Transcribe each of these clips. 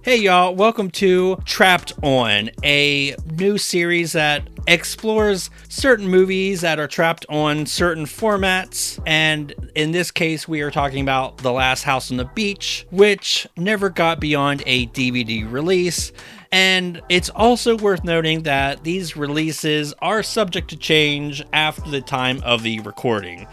Hey y'all, welcome to Trapped On, a new series that explores certain movies that are trapped on certain formats, and in this case we are talking about The Last House on the Beach, which never got beyond a DVD release. And it's also worth noting that these releases are subject to change after the time of the recording.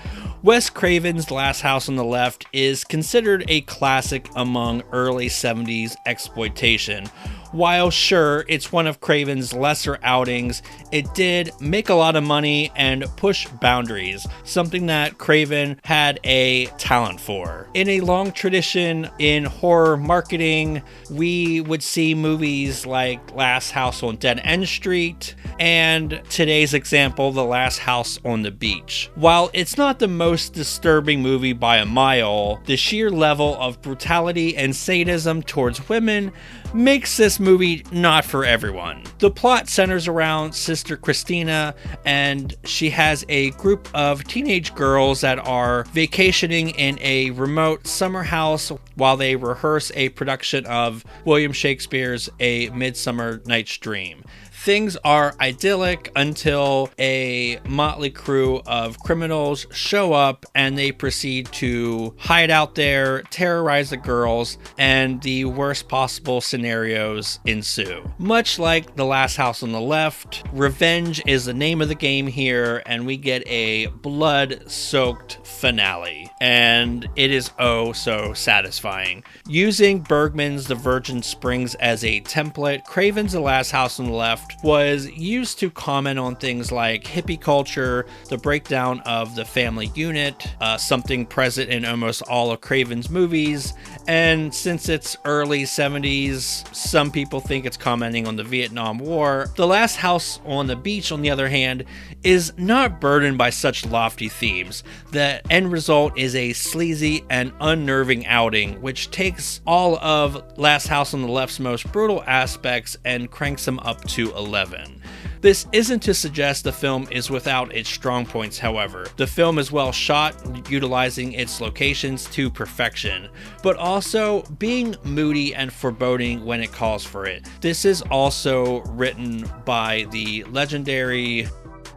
Wes Craven's The Last House on the Left is considered a classic among early 70s exploitation. While sure, it's one of Craven's lesser outings, it did make a lot of money and push boundaries, something that Craven had a talent for. In a long tradition in horror marketing, we would see movies like Last House on Dead End Street, and today's example, The Last House on the Beach. While it's not the most disturbing movie by a mile, the sheer level of brutality and sadism towards women makes this movie not for everyone. The plot centers around Sister Christina, and she has a group of teenage girls that are vacationing in a remote summer house while they rehearse a production of William Shakespeare's A Midsummer Night's Dream. Things are idyllic until a motley crew of criminals show up and they proceed to hide out there, terrorize the girls, and the worst possible scenarios ensue. Much like The Last House on the Left, revenge is the name of the game here, and we get a blood-soaked finale. And it is oh so satisfying. Using Bergman's The Virgin Springs as a template, Craven's The Last House on the Left was used to comment on things like hippie culture, the breakdown of the family unit, something present in almost all of Craven's movies, and since it's early 70s, some people think it's commenting on the Vietnam War. The Last House on the Beach, on the other hand, is not burdened by such lofty themes. The end result is a sleazy and unnerving outing, which takes all of Last House on the Left's most brutal aspects and cranks them up to 11. This isn't to suggest the film is without its strong points, however. The film is well shot, utilizing its locations to perfection, but also being moody and foreboding when it calls for it. This is also written by the legendary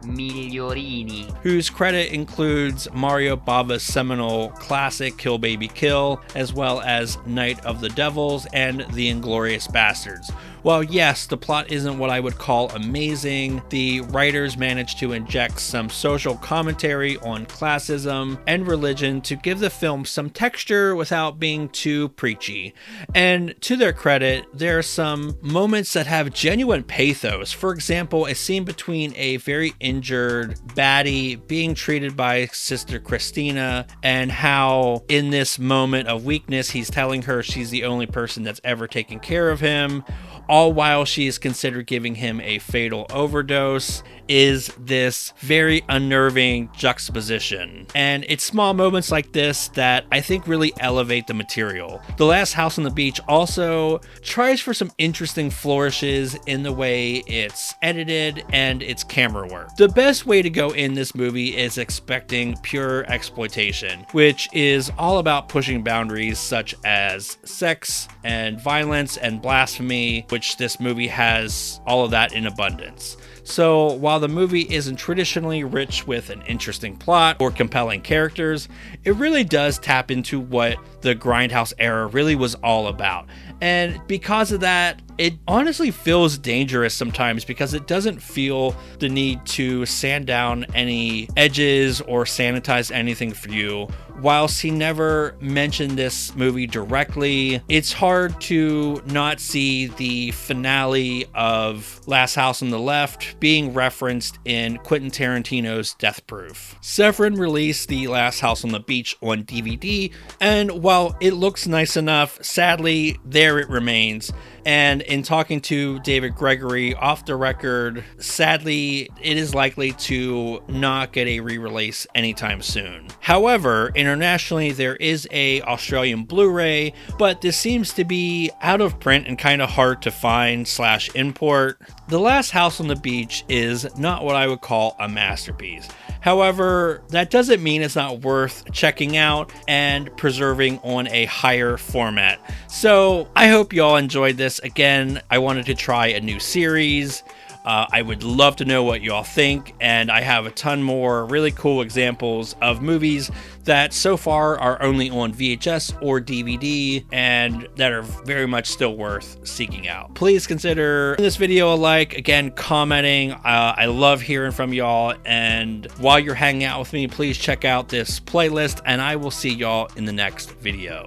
Migliorini, whose credit includes Mario Bava's seminal classic Kill Baby Kill, as well as Night of the Devils and The Inglourious Bastards. While yes, the plot isn't what I would call amazing, the writers managed to inject some social commentary on classism and religion to give the film some texture without being too preachy. And to their credit, there are some moments that have genuine pathos. For example, a scene between a very injured baddie being treated by Sister Christina, and how in this moment of weakness he's telling her she's the only person that's ever taken care of him, all while she is considered giving him a fatal overdose, is this very unnerving juxtaposition. And it's small moments like this that I think really elevate the material. The Last House on the Beach also tries for some interesting flourishes in the way it's edited and its camera work. The best way to go in this movie is expecting pure exploitation, which is all about pushing boundaries such as sex and violence and blasphemy, which this movie has all of that in abundance. So while the movie isn't traditionally rich with an interesting plot or compelling characters, it really does tap into what the Grindhouse era really was all about. And because of that, it honestly feels dangerous sometimes because it doesn't feel the need to sand down any edges or sanitize anything for you. Whilst he never mentioned this movie directly, it's hard to not see the finale of Last House on the Left being referenced in Quentin Tarantino's Death Proof. Severin released The Last House on the Beach on DVD, and while it looks nice enough, sadly, there it remains. And in talking to David Gregory off the record, sadly, it is likely to not get a re-release anytime soon. However, internationally, there is a Australian Blu-ray, but this seems to be out of print and kind of hard to find / import. The Last House on the Beach is not what I would call a masterpiece. However, that doesn't mean it's not worth checking out and preserving on a higher format. So I hope y'all enjoyed this. Again, I wanted to try a new series. I would love to know what y'all think, and I have a ton more really cool examples of movies that so far are only on VHS or DVD and that are very much still worth seeking out. Please consider this video a like, again, commenting. I love hearing from y'all, and while you're hanging out with me, please check out this playlist, and I will see y'all in the next video.